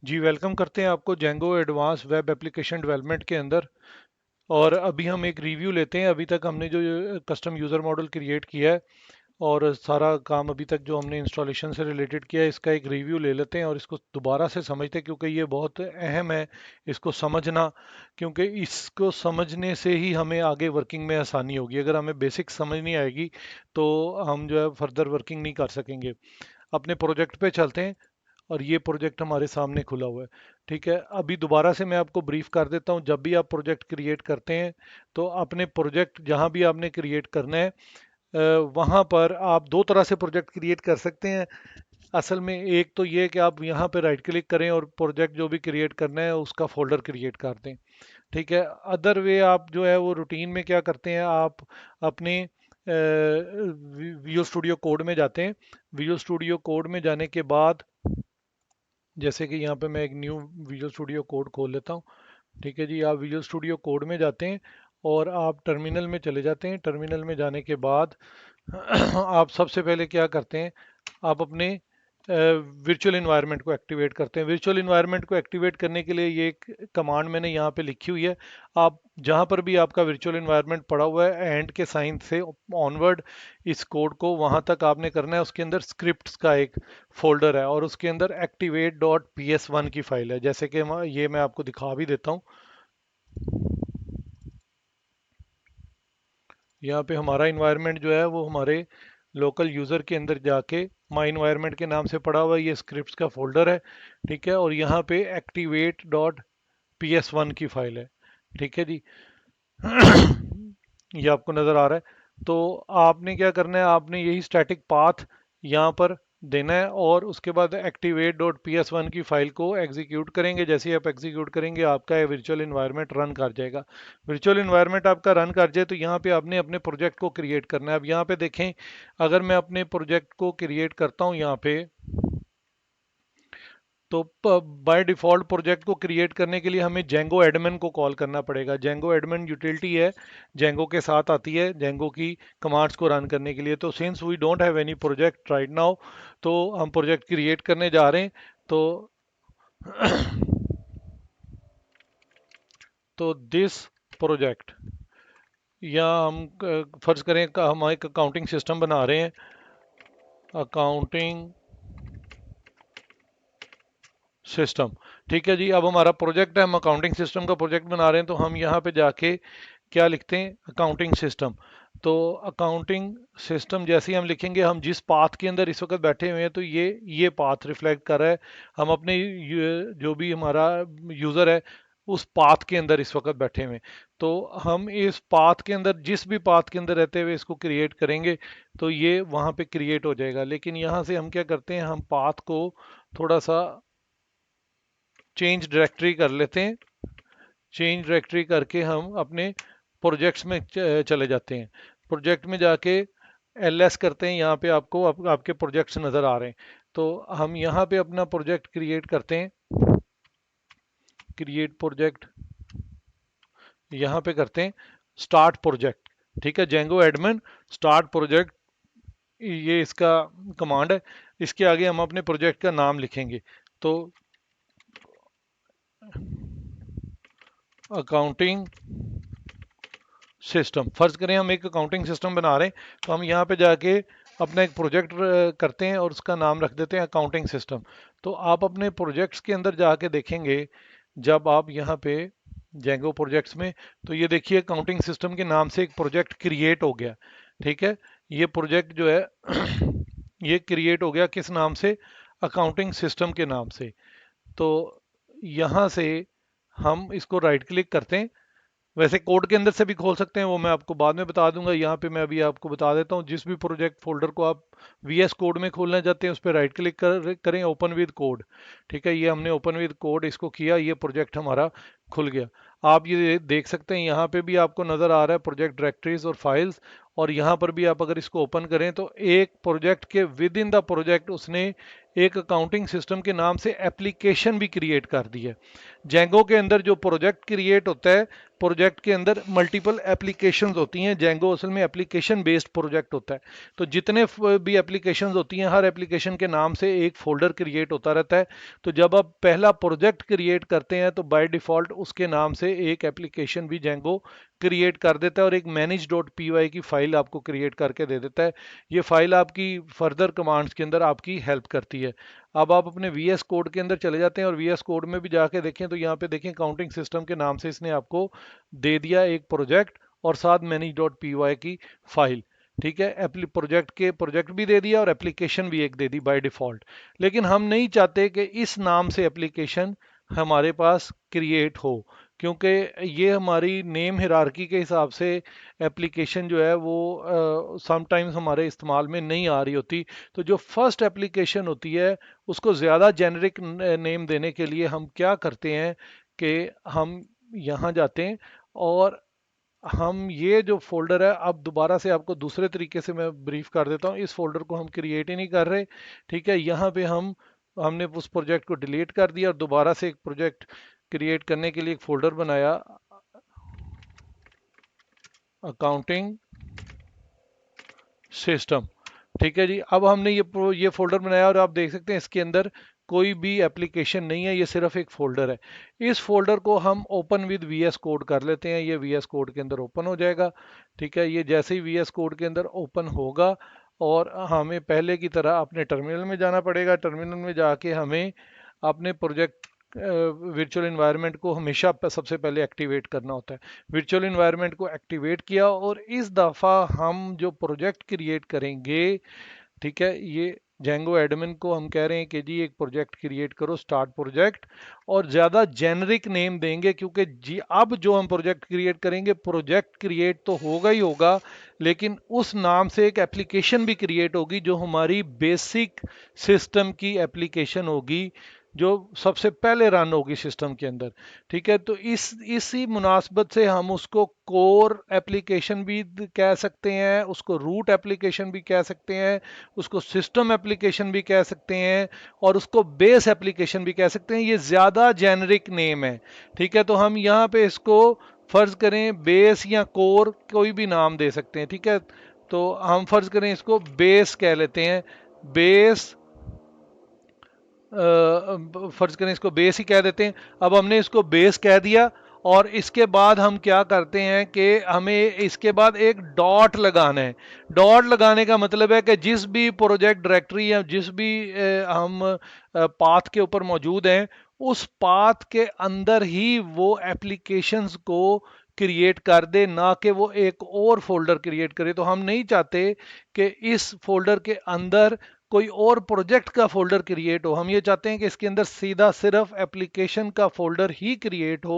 जी welcome करते हैं आपको Django advance web application development के अंदर। और अभी हम एक रिव्यू लेते हैं। अभी तक हमने जो कस्टम यूज़र मॉडल क्रिएट किया है और सारा काम अभी तक जो हमने इंस्टॉलेशन से रिलेटेड किया है, इसका एक रिव्यू ले लेते हैं और इसको दोबारा से समझते हैं, क्योंकि ये बहुत अहम है इसको समझना। क्योंकि इसको समझने से ही हमें आगे वर्किंग में आसानी होगी। अगर हमें बेसिक समझ नहीं आएगी तो हम जो है फर्दर वर्किंग नहीं कर सकेंगे। अपने प्रोजेक्ट पे चलते हैं और ये प्रोजेक्ट हमारे सामने खुला हुआ है। ठीक है, अभी दोबारा से मैं आपको ब्रीफ कर देता हूँ। जब भी आप प्रोजेक्ट क्रिएट करते हैं तो अपने प्रोजेक्ट जहाँ भी आपने क्रिएट करना है, वहाँ पर आप दो तरह से प्रोजेक्ट क्रिएट कर सकते हैं। असल में एक तो ये कि आप यहाँ पे राइट क्लिक करें और प्रोजेक्ट जो भी क्रिएट करना है उसका फोल्डर क्रिएट कर दें। ठीक है, अदर वे आप जो है वो रूटीन में क्या करते हैं, आप अपने विजुअल स्टूडियो कोड में जाते हैं। विजुअल स्टूडियो कोड में जाने के बाद, जैसे कि यहाँ पे मैं एक न्यू विजुअल स्टूडियो कोड खोल लेता हूँ। ठीक है जी, आप विजुअल स्टूडियो कोड में जाते हैं और आप टर्मिनल में चले जाते हैं। टर्मिनल में जाने के बाद आप सबसे पहले क्या करते हैं, आप अपने वर्चुअल इन्वायरमेंट को एक्टिवेट करते हैं। वर्चुअल इन्वायरमेंट को एक्टिवेट करने के लिए ये एक कमांड मैंने यहाँ पे लिखी हुई है। आप जहाँ पर भी आपका वर्चुअल इन्वायरमेंट पड़ा हुआ है, एंड के साइन से ऑनवर्ड इस कोड को वहाँ तक आपने करना है। उसके अंदर स्क्रिप्ट्स का एक फोल्डर है और उसके अंदर activate dot P S one की फाइल है। जैसे कि ये मैं आपको दिखा भी देता हूँ। यहाँ पे हमारा इन्वायरमेंट जो है वो हमारे लोकल यूज़र के अंदर जाके माई इन्वायरमेंट के नाम से पड़ा हुआ है। ये स्क्रिप्ट्स का फोल्डर है। ठीक है, और यहाँ पे activate dot P S one की फाइल है। ठीक है जी, ये आपको नज़र आ रहा है। तो आपने क्या करना है, आपने यही स्टैटिक पाथ यहाँ पर देना है और उसके बाद activate dot P S one की फाइल को एग्जीक्यूट करेंगे। जैसे ही आप एग्जीक्यूट करेंगे आपका ये वर्चुअल इन्वायरमेंट रन कर जाएगा। वर्चुअल इन्वायरमेंट आपका रन कर जाए तो यहाँ पे आपने अपने प्रोजेक्ट को क्रिएट करना है। अब यहाँ पे देखें, अगर मैं अपने प्रोजेक्ट को क्रिएट करता हूँ यहाँ पे, तो बाय डिफ़ॉल्ट प्रोजेक्ट को क्रिएट करने के लिए हमें जेंगो एडमिन को कॉल करना पड़ेगा। जेंगो एडमिन यूटिलिटी है, जेंगो के साथ आती है जेंगो की कमांड्स को रन करने के लिए। तो since we don't have any project right now, तो हम प्रोजेक्ट क्रिएट करने जा रहे हैं। तो दिस प्रोजेक्ट, या हम फर्ज करें कि हम एक अकाउंटिंग सिस्टम बना रहे हैं। अकाउंटिंग सिस्टम, ठीक है जी। अब हमारा प्रोजेक्ट है, हम अकाउंटिंग सिस्टम का प्रोजेक्ट बना रहे हैं। तो हम यहाँ पे जाके क्या लिखते हैं, अकाउंटिंग सिस्टम। तो अकाउंटिंग सिस्टम जैसे ही हम लिखेंगे, हम जिस पाथ के अंदर इस वक्त बैठे हुए हैं तो ये पाथ रिफ्लेक्ट कर रहा है। हम अपने जो भी हमारा यूज़र है उस पाथ के अंदर इस वक्त बैठे हुए हैं। तो हम इस पाथ के अंदर, जिस भी पाथ के अंदर रहते हुए इसको क्रिएट करेंगे तो ये वहाँ पे क्रिएट हो जाएगा। लेकिन यहाँ से हम क्या करते हैं, हम पाथ को थोड़ा सा चेंज डायरेक्टरी कर लेते हैं। चेंज डायरेक्टरी करके हम अपने प्रोजेक्ट्स में चले जाते हैं। प्रोजेक्ट में जाके एल एस करते हैं। यहाँ पे आपको आपके प्रोजेक्ट्स नज़र आ रहे हैं। तो हम यहाँ पे अपना प्रोजेक्ट क्रिएट करते हैं। क्रिएट प्रोजेक्ट यहाँ पे करते हैं, स्टार्ट प्रोजेक्ट। ठीक है, जेंगो एडमिन स्टार्ट प्रोजेक्ट, ये इसका कमांड है। इसके आगे हम अपने प्रोजेक्ट का नाम लिखेंगे। तो अकाउंटिंग सिस्टम, फर्ज करें हम एक अकाउंटिंग सिस्टम बना रहे हैं, तो हम यहाँ पे जाके अपना एक प्रोजेक्ट करते हैं और उसका नाम रख देते हैं अकाउंटिंग सिस्टम। तो आप अपने प्रोजेक्ट्स के अंदर जाके देखेंगे, जब आप यहाँ पे जेंगो प्रोजेक्ट्स में, तो ये देखिए अकाउंटिंग सिस्टम के नाम से एक प्रोजेक्ट क्रिएट हो गया। ठीक है, ये प्रोजेक्ट जो है ये क्रिएट हो गया किस नाम से, अकाउंटिंग सिस्टम के नाम से। तो यहाँ से हम इसको राइट क्लिक करते हैं। वैसे कोड के अंदर से भी खोल सकते हैं, वो मैं आपको बाद में बता दूंगा। यहाँ पे मैं अभी आपको बता देता हूँ, जिस भी प्रोजेक्ट फोल्डर को आप वी एस कोड में खोलना चाहते हैं उस पर राइट क्लिक करें, ओपन विद कोड। ठीक है, ये हमने ओपन विद कोड इसको किया, ये प्रोजेक्ट हमारा खुल गया। आप ये देख सकते हैं, यहाँ पे भी आपको नज़र आ रहा है प्रोजेक्ट डायरेक्टरीज और फाइल्स, और यहाँ पर भी आप अगर इसको ओपन करें तो एक प्रोजेक्ट के विद इन द प्रोजेक्ट उसने एक अकाउंटिंग सिस्टम के नाम से एप्लीकेशन भी क्रिएट कर दी है। जेंगो के अंदर जो प्रोजेक्ट क्रिएट होता है, प्रोजेक्ट के अंदर मल्टीपल एप्लीकेशंस होती हैं। जेंगो असल में एप्लीकेशन बेस्ड प्रोजेक्ट होता है। तो जितने भी एप्लीकेशंस होती हैं, हर एप्लीकेशन के नाम से एक फोल्डर क्रिएट होता रहता है। तो जब आप पहला प्रोजेक्ट क्रिएट करते हैं तो बाय डिफॉल्ट उसके नाम से एक एप्लीकेशन भी जेंगो क्रिएट कर देता है और एक मैनेज डॉट पी वाई की फाइल आपको क्रिएट करके दे देता है। ये फाइल आपकी फर्दर कमांड्स के अंदर आपकी हेल्प करती है। अब आप अपने वी एस कोड के अंदर चले जाते हैं और वी एस कोड में भी जाके देखें तो यहाँ पे देखें काउंटिंग सिस्टम के नाम से इसने आपको दे दिया एक प्रोजेक्ट और साथ मैनेज डॉट पी वाई की फाइल। ठीक है, एप्ली प्रोजेक्ट के प्रोजेक्ट भी दे दिया और एप्लीकेशन भी एक दे दी बाय डिफॉल्ट। लेकिन हम नहीं चाहते कि इस नाम से एप्लीकेशन हमारे पास क्रिएट हो, क्योंकि ये हमारी नेम हिरारकी के हिसाब से एप्लीकेशन जो है वो समटाइम्स हमारे इस्तेमाल में नहीं आ रही होती। तो जो फर्स्ट एप्लीकेशन होती है उसको ज़्यादा जेनरिक नेम देने के लिए हम क्या करते हैं कि हम यहाँ जाते हैं और हम ये जो फोल्डर है, अब दोबारा से आपको दूसरे तरीके से मैं ब्रीफ कर देता हूँ। इस फोल्डर को हम क्रिएट ही नहीं कर रहे। ठीक है, यहाँ पे हमने उस प्रोजेक्ट को डिलीट कर दिया और दोबारा से एक प्रोजेक्ट क्रिएट करने के लिए एक फोल्डर बनाया, अकाउंटिंग सिस्टम। ठीक है जी, अब हमने ये फोल्डर बनाया और आप देख सकते हैं इसके अंदर कोई भी एप्लीकेशन नहीं है, ये सिर्फ एक फोल्डर है। इस फोल्डर को हम open with V S code कर लेते हैं। ये वी एस कोड के अंदर ओपन हो जाएगा। ठीक है, ये जैसे ही वी एस कोड के अंदर ओपन होगा और हमें पहले की तरह अपने टर्मिनल में जाना पड़ेगा। टर्मिनल में जाके हमें अपने प्रोजेक्ट वर्चुअल इन्वायरमेंट को हमेशा सबसे पहले एक्टिवेट करना होता है। वर्चुअल इन्वायरमेंट को एक्टिवेट किया और इस दफ़ा हम जो प्रोजेक्ट क्रिएट करेंगे, ठीक है, ये जेंगो एडमिन को हम कह रहे हैं कि जी एक प्रोजेक्ट क्रिएट करो, स्टार्ट प्रोजेक्ट, और ज़्यादा जेनरिक नेम देंगे क्योंकि जी अब जो हम प्रोजेक्ट क्रिएट करेंगे, प्रोजेक्ट क्रिएट तो होगा ही होगा, लेकिन उस नाम से एक एप्लीकेशन भी क्रिएट होगी जो हमारी बेसिक सिस्टम की एप्लीकेशन होगी, जो सबसे पहले रन होगी सिस्टम के अंदर। ठीक है, तो इसी मुनासबत से हम उसको कोर एप्लीकेशन भी कह सकते हैं, उसको रूट एप्लीकेशन भी कह सकते हैं, उसको सिस्टम एप्लीकेशन भी कह सकते हैं और उसको बेस एप्लीकेशन भी कह सकते हैं। ये ज़्यादा जेनरिक नेम है। ठीक है, तो हम यहाँ पे इसको फर्ज करें बेस या कोर कोई भी नाम दे सकते हैं। ठीक है, तो हम फर्ज करें इसको बेस कह लेते हैं। बेस, फर्ज करें इसको बेस ही कह देते हैं। अब हमने इसको बेस कह दिया और इसके बाद हम क्या करते हैं कि हमें इसके बाद एक डॉट लगाना है। डॉट लगाने का मतलब है कि जिस भी प्रोजेक्ट डायरेक्टरी या जिस भी हम पाथ के ऊपर मौजूद हैं, उस पाथ के अंदर ही वो एप्लीकेशंस को क्रिएट कर दे, ना कि वो एक और फोल्डर क्रिएट करे। तो हम नहीं चाहते कि इस फोल्डर के अंदर कोई और प्रोजेक्ट का फोल्डर क्रिएट हो। हम ये चाहते हैं कि इसके अंदर सीधा सिर्फ एप्लीकेशन का फोल्डर ही क्रिएट हो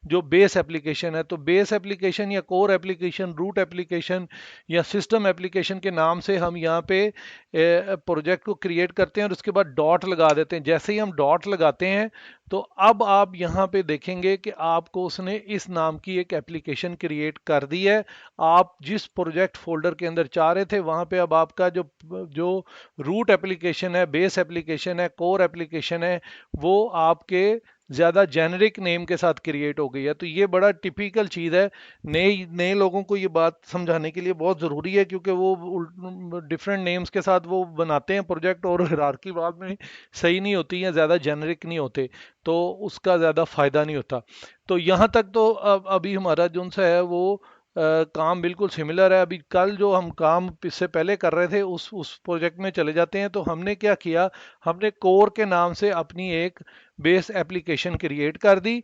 जो बेस एप्लीकेशन है। तो बेस एप्लीकेशन या कोर एप्लीकेशन, रूट एप्लीकेशन या सिस्टम एप्लीकेशन के नाम से हम यहाँ पे प्रोजेक्ट को क्रिएट करते हैं और उसके बाद डॉट लगा देते हैं। जैसे ही हम डॉट लगाते हैं तो अब आप यहाँ पे देखेंगे कि आपको उसने इस नाम की एक एप्लीकेशन क्रिएट कर दी है। आप जिस प्रोजेक्ट फोल्डर के अंदर चाह रहे थे वहां पे अब आपका जो जो रूट एप्लीकेशन है, बेस एप्लीकेशन है, कोर एप्लीकेशन है, वो आपके ज़्यादा जेनरिक नेम के साथ क्रिएट हो गई है। तो ये बड़ा टिपिकल चीज़ है। नए नए लोगों को ये बात समझाने के लिए बहुत ज़रूरी है, क्योंकि वो डिफरेंट नेम्स के साथ वो बनाते हैं प्रोजेक्ट और हिरार्की बाद में सही नहीं होती है, ज़्यादा जेनरिक नहीं होते, तो उसका ज़्यादा फ़ायदा नहीं होता। तो यहाँ तक तो अभी हमारा जो सा है वो काम बिल्कुल सिमिलर है। अभी कल जो हम काम इससे पहले कर रहे थे उस प्रोजेक्ट में चले जाते हैं। तो हमने क्या किया, हमने कोर के नाम से अपनी एक बेस एप्लीकेशन क्रिएट कर दी।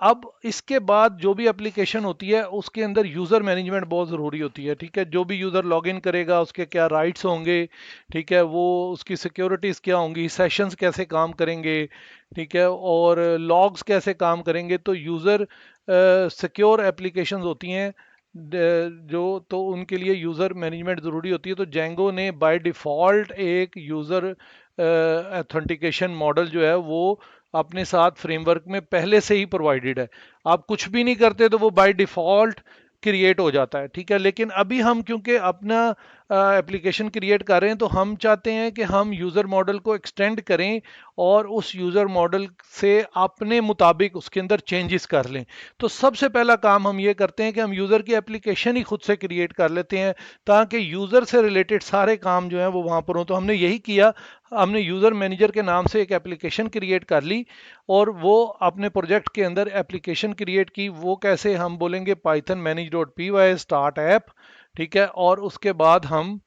अब इसके बाद जो भी एप्लीकेशन होती है उसके अंदर यूज़र मैनेजमेंट बहुत ज़रूरी होती है। ठीक है, जो भी यूज़र लॉगिन करेगा उसके क्या राइट्स होंगे, ठीक है, वो उसकी सिक्योरिटीज़ क्या होंगी, सेशंस कैसे काम करेंगे, ठीक है, और लॉग्स कैसे काम करेंगे। तो यूज़र सिक्योर एप्लीकेशंस होती हैं जो, तो उनके लिए यूज़र मैनेजमेंट ज़रूरी होती है। तो जेंगो ने बाय डिफ़ॉल्ट एक यूज़र ऑथेंटिकेशन मॉडल जो है वो अपने साथ फ्रेमवर्क में पहले से ही प्रोवाइडेड है। आप कुछ भी नहीं करते तो वो बाय डिफॉल्ट क्रिएट हो जाता है, ठीक है। लेकिन अभी हम क्योंकि अपना एप्लीकेशन क्रिएट कर रहे हैं तो हम चाहते हैं कि हम यूज़र मॉडल को एक्सटेंड करें और उस यूज़र मॉडल से अपने मुताबिक उसके अंदर चेंजेस कर लें। तो सबसे पहला काम हम ये करते हैं कि हम यूज़र की एप्लीकेशन ही खुद से क्रिएट कर लेते हैं, ताकि यूज़र से रिलेटेड सारे काम जो हैं वो वहाँ पर हों। तो हमने यही किया, हमने यूज़र मैनेजर के नाम से एक एप्लीकेशन क्रिएट कर ली और वो अपने प्रोजेक्ट के अंदर एप्लीकेशन क्रिएट की। वो कैसे, हम बोलेंगे Python manage dot P Y start app, ठीक है। और उसके बाद हम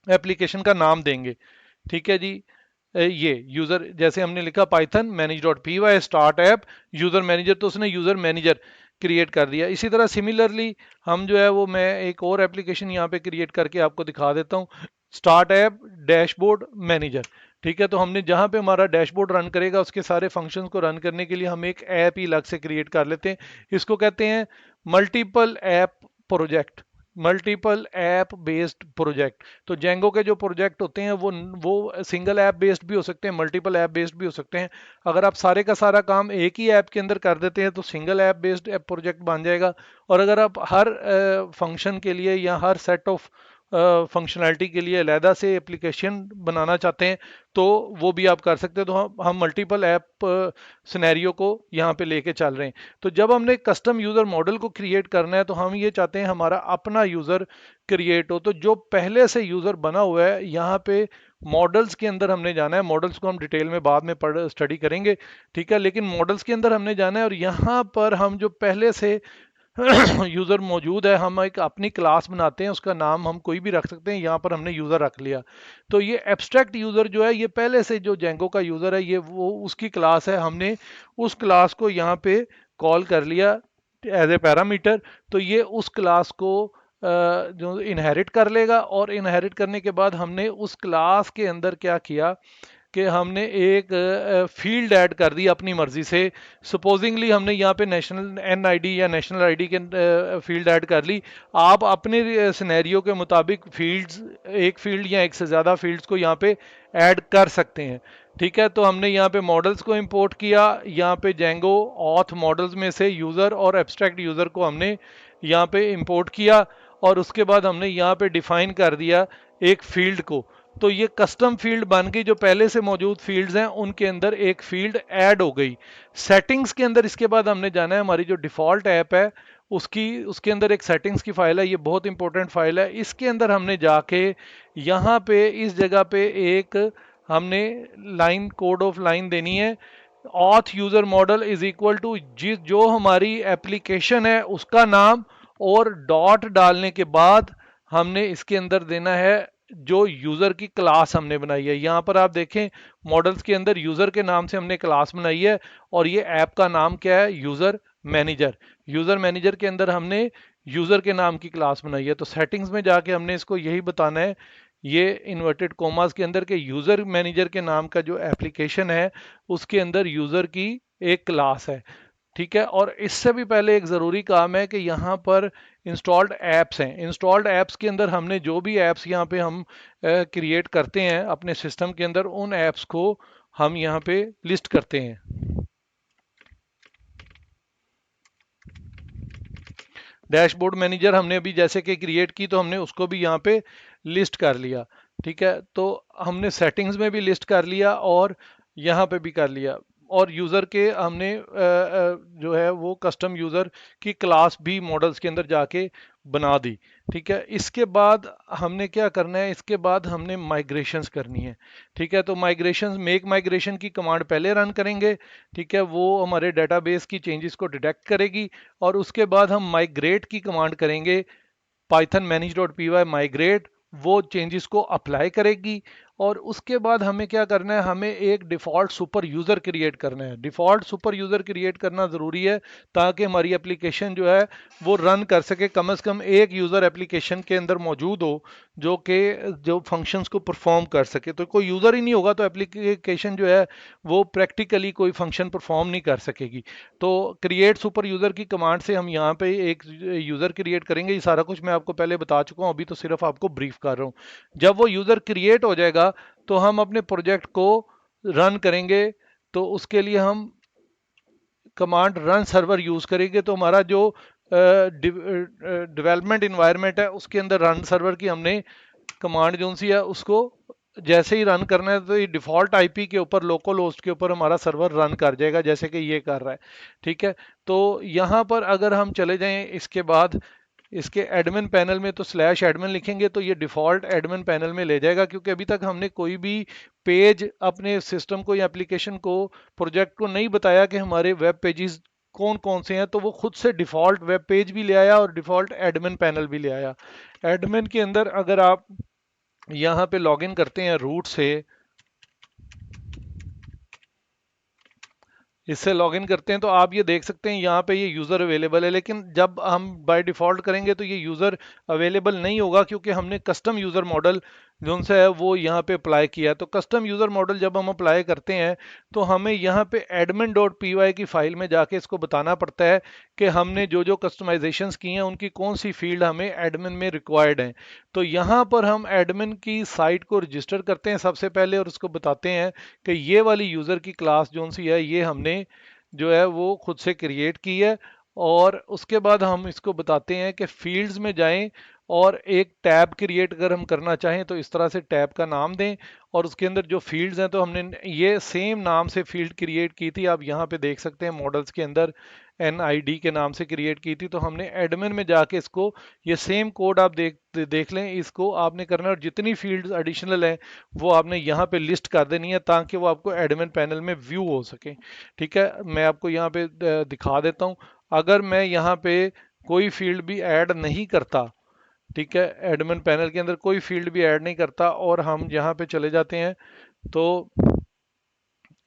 एप्लीकेशन का नाम देंगे, ठीक है जी। ये यूजर, जैसे हमने लिखा Python manage dot P Y start app user manager, तो उसने यूजर मैनेजर क्रिएट कर दिया। इसी तरह सिमिलरली हम जो है वो, मैं एक और एप्लीकेशन यहाँ पे क्रिएट करके आपको दिखा देता हूँ, स्टार्ट ऐप डैशबोर्ड मैनेजर, ठीक है। तो हमने जहाँ पे हमारा डैशबोर्ड रन करेगा उसके सारे फंक्शंस को रन करने के लिए हम एक ऐप ही अलग से क्रिएट कर लेते हैं। इसको कहते हैं multiple app project, multiple app based project. तो जेंगो के जो प्रोजेक्ट होते हैं वो सिंगल ऐप बेस्ड भी हो सकते हैं, मल्टीपल ऐप बेस्ड भी हो सकते हैं। अगर आप सारे का सारा काम एक ही ऐप के अंदर कर देते हैं तो single app based app project बन जाएगा। और अगर आप हर फंक्शन के लिए या हर सेट ऑफ फंक्शनैलिटी के लिए अलहदा से एप्लीकेशन बनाना चाहते हैं तो वो भी आप कर सकते हैं। तो हम मल्टीपल ऐप सिनेरियो को यहाँ पे लेके चल रहे हैं। तो जब हमने कस्टम यूज़र मॉडल को क्रिएट करना है तो हम ये चाहते हैं हमारा अपना यूज़र क्रिएट हो। तो जो पहले से यूज़र बना हुआ है, यहाँ पे मॉडल्स के अंदर हमने जाना है। मॉडल्स को हम डिटेल में बाद में पढ़ स्टडी करेंगे, ठीक है। लेकिन मॉडल्स के अंदर हमने जाना है और यहाँ पर हम जो पहले से यूज़र मौजूद है, हम एक अपनी क्लास बनाते हैं, उसका नाम हम कोई भी रख सकते हैं। यहाँ पर हमने यूज़र रख लिया। तो ये एब्स्ट्रैक्ट यूज़र जो है, ये पहले से जो जेंगो का यूज़र है, ये वो उसकी क्लास है। हमने उस क्लास को यहाँ पे कॉल कर लिया एज ए पैरामीटर। तो ये उस क्लास को जो इनहेरिट कर लेगा, और इनहेरिट करने के बाद हमने उस क्लास के अंदर क्या किया कि हमने एक फील्ड ऐड कर दी अपनी मर्जी से। सपोजिंगली हमने यहाँ पे नेशनल एनआईडी या नेशनल आईडी के फील्ड ऐड कर ली। आप अपने सिनेरियो के मुताबिक फील्ड्स, एक फील्ड या एक से ज़्यादा फील्ड्स को यहाँ पे ऐड कर सकते हैं, ठीक है। तो हमने यहाँ पे मॉडल्स को इंपोर्ट किया, यहाँ पे जेंगो ऑथ मॉडल्स में से यूज़र और एब्स्ट्रैक्ट यूज़र को हमने यहाँ पे इंपोर्ट किया, और उसके बाद हमने यहाँ पे डिफाइन कर दिया एक फील्ड को। तो ये कस्टम फील्ड बन गई, जो पहले से मौजूद फील्ड्स हैं उनके अंदर एक फील्ड ऐड हो गई। सेटिंग्स के अंदर इसके बाद हमने जाना है, हमारी जो डिफ़ॉल्ट ऐप है उसकी, उसके अंदर एक सेटिंग्स की फाइल है, ये बहुत इंपॉर्टेंट फाइल है। इसके अंदर हमने जाके यहाँ पे इस जगह पे एक हमने लाइन, कोड ऑफ लाइन देनी है। Auth user model is equal to जिस जो हमारी एप्लीकेशन है उसका नाम, और डॉट डालने के बाद हमने इसके अंदर देना है जो यूज़र की क्लास हमने बनाई है। यहाँ पर आप देखें मॉडल्स के अंदर यूज़र के नाम से हमने क्लास बनाई है, और ये ऐप का नाम क्या है, यूज़र मैनेजर। यूज़र मैनेजर के अंदर हमने यूज़र के नाम की क्लास बनाई है। तो सेटिंग्स में जाके हमने इसको यही बताना है, ये इन्वर्टेड कोमास के अंदर के यूज़र मैनेजर के नाम का जो एप्लीकेशन है उसके अंदर यूज़र की एक क्लास है, ठीक है। और इससे भी पहले एक ज़रूरी काम है कि यहाँ पर इंस्टॉल्ड ऐप्स हैं। इंस्टॉल्ड ऐप्स के अंदर हमने जो भी ऐप्स यहाँ पे हम क्रिएट करते हैं अपने सिस्टम के अंदर, उन ऐप्स को हम यहाँ पे लिस्ट करते हैं। डैशबोर्ड मैनेजर हमने अभी जैसे कि क्रिएट की, तो हमने उसको भी यहाँ पे लिस्ट कर लिया, ठीक है। तो हमने सेटिंग्स में भी लिस्ट कर लिया और यहाँ पे भी कर लिया, और यूज़र के हमने जो है वो कस्टम यूज़र की क्लास भी मॉडल्स के अंदर जाके बना दी, ठीक है। इसके बाद हमने क्या करना है, इसके बाद हमने माइग्रेशंस करनी है, ठीक है। तो माइग्रेशंस, मेक माइग्रेशन की कमांड पहले रन करेंगे, ठीक है। वो हमारे डेटाबेस की चेंजेस को डिटेक्ट करेगी, और उसके बाद हम माइग्रेट की कमांड करेंगे, Python manage dot P Y migrate, वो चेंजेस को अप्लाई करेगी। और उसके बाद हमें क्या करना है, हमें एक डिफ़ॉल्ट सुपर यूज़र क्रिएट करना है। डिफ़ॉल्ट सुपर यूज़र क्रिएट करना ज़रूरी है ताकि हमारी एप्लीकेशन जो है वो रन कर सके। कम से कम एक यूज़र एप्लीकेशन के अंदर मौजूद हो जो कि जो फंक्शंस को परफॉर्म कर सके। तो कोई यूज़र ही नहीं होगा तो एप्लीकेशन जो है वो प्रैक्टिकली कोई फंक्शन परफॉर्म नहीं कर सकेगी। तो क्रिएट सुपर यूज़र की कमांड से हम यहाँ पे एक यूज़र क्रिएट करेंगे। ये सारा कुछ मैं आपको पहले बता चुका हूँ, अभी तो सिर्फ आपको ब्रीफ कर रहा हूँ। जब वो यूज़र क्रिएट हो जाएगा तो हम अपने प्रोजेक्ट को रन करेंगे तो उसके लिए हम कमांड रन सर्वर यूज करेंगे, तो हमारा जो डेवलपमेंट इन्वायरमेंट है उसके अंदर रन सर्वर की हमने कमांड जो सी है उसको जैसे ही रन करना है तो ये डिफॉल्ट आईपी के ऊपर लोकल होस्ट के ऊपर हमारा सर्वर रन कर जाएगा, जैसे कि ये कर रहा है। ठीक है, तो यहाँ पर अगर हम चले जाएं इसके बाद इसके एडमिन पैनल में, तो स्लैश एडमिन लिखेंगे तो ये डिफ़ॉल्ट एडमिन पैनल में ले जाएगा, क्योंकि अभी तक हमने कोई भी पेज अपने सिस्टम को या एप्लीकेशन को, प्रोजेक्ट को नहीं बताया कि हमारे वेब पेजेस कौन कौन से हैं, तो वो खुद से डिफ़ॉल्ट वेब पेज भी ले आया और डिफ़ॉल्ट एडमिन पैनल भी ले आया। एडमिन के अंदर अगर आप यहाँ पे लॉगिन करते हैं रूट से, इससे लॉगिन करते हैं तो आप ये देख सकते हैं यहाँ पे ये यूज़र अवेलेबल है, लेकिन जब हम बाय डिफ़ॉल्ट करेंगे तो ये यूज़र अवेलेबल नहीं होगा, क्योंकि हमने कस्टम यूज़र मॉडल जो सा है वो यहाँ पे अप्लाई किया है। तो कस्टम यूज़र मॉडल जब हम अप्लाई करते हैं तो हमें यहाँ पे admin.py की फाइल में जाके इसको बताना पड़ता है कि हमने जो जो कस्टमाइजेशंस की हैं उनकी कौन सी फील्ड हमें एडमिन में रिक्वायर्ड हैं। तो यहाँ पर हम एडमिन की साइट को रजिस्टर करते हैं सबसे पहले, और उसको बताते हैं कि ये वाली यूज़र की क्लास जो सी है ये हमने जो है वो खुद से क्रिएट की है। और उसके बाद हम इसको बताते हैं कि फील्ड्स में जाएं और एक टैब क्रिएट अगर हम करना चाहें तो इस तरह से टैब का नाम दें, और उसके अंदर जो फील्ड्स हैं तो हमने ये सेम नाम से फील्ड क्रिएट की थी, आप यहाँ पे देख सकते हैं मॉडल्स के अंदर NID के नाम से क्रिएट की थी। तो हमने एडमिन में जाके इसको, ये सेम कोड आप देख लें, इसको आपने करना है और जितनी फील्ड्स एडिशनल हैं वो आपने यहाँ पे लिस्ट कर देनी है ताकि वो आपको एडमिन पैनल में व्यू हो सके। ठीक है, मैं आपको यहाँ पे दिखा देता हूँ। अगर मैं यहाँ पे कोई फील्ड भी ऐड नहीं करता, ठीक है, एडमिन पैनल के अंदर कोई फील्ड भी ऐड नहीं करता और हम यहाँ पे चले जाते हैं, तो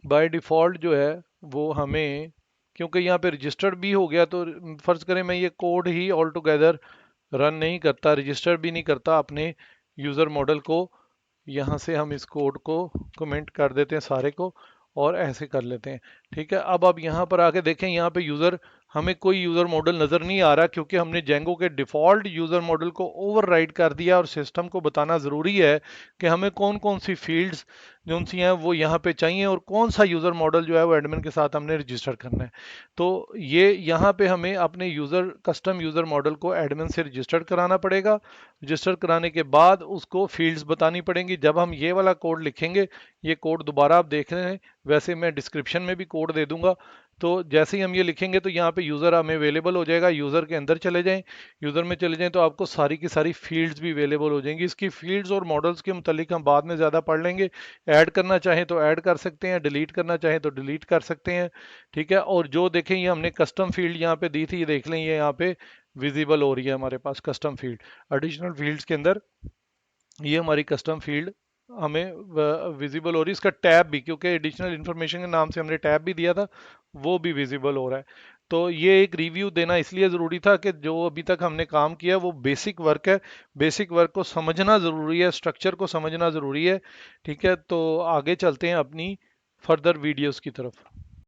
बाय डिफ़ॉल्ट जो है वो हमें, क्योंकि यहाँ पे रजिस्टर्ड भी हो गया, तो फर्ज करें मैं ये कोड ही ऑल टुगेदर रन नहीं करता, रजिस्टर भी नहीं करता अपने यूज़र मॉडल को, यहाँ से हम इस कोड को कमेंट कर देते हैं सारे को और ऐसे कर लेते हैं। ठीक है, अब आप यहाँ पर आके देखें, यहाँ पे यूज़र, हमें कोई यूज़र मॉडल नज़र नहीं आ रहा, क्योंकि हमने जेंगो के डिफ़ॉल्ट यूज़र मॉडल को ओवरराइड कर दिया। और सिस्टम को बताना ज़रूरी है कि हमें कौन कौन सी फील्ड्स जो सी हैं वो यहाँ पे चाहिए और कौन सा यूज़र मॉडल जो है वो एडमिन के साथ हमने रजिस्टर करना है। तो ये यहाँ पे हमें अपने यूज़र कस्टम यूज़र मॉडल को एडमिन से रजिस्टर्ड कराना पड़ेगा। रजिस्टर कराने के बाद उसको फील्ड्स बतानी पड़ेंगी। जब हम ये वाला कोड लिखेंगे, ये कोड दोबारा आप देख रहे हैं, वैसे मैं डिस्क्रिप्शन में भी कोड दे दूंगा, तो जैसे ही हम ये लिखेंगे तो यहाँ पे यूज़र हमें अवेलेबल हो जाएगा। यूज़र के अंदर चले जाएं, यूज़र में चले जाएं तो आपको सारी की सारी फील्ड्स भी अवेलेबल हो जाएंगी। इसकी फील्ड्स और मॉडल्स के मुतालिक हम बाद में ज़्यादा पढ़ लेंगे। ऐड करना चाहें तो ऐड कर सकते हैं, डिलीट करना चाहें तो डिलीट कर सकते हैं। ठीक है, और जो देखें ये हमने कस्टम फील्ड यहाँ पे दी थी, ये देख लें, ये यहाँ पे विजिबल हो रही है हमारे पास कस्टम फील्ड। एडिशनल फील्ड्स के अंदर ये हमारी कस्टम फील्ड हमें विजिबल हो रही है। इसका टैब भी, क्योंकि एडिशनल इन्फॉर्मेशन के नाम से हमने टैब भी दिया था, वो भी विजिबल हो रहा है। तो ये एक रिव्यू देना इसलिए ज़रूरी था कि जो अभी तक हमने काम किया वो बेसिक वर्क है, बेसिक वर्क को समझना ज़रूरी है, स्ट्रक्चर को समझना ज़रूरी है। ठीक है, तो आगे चलते हैं अपनी फर्दर वीडियोस की तरफ।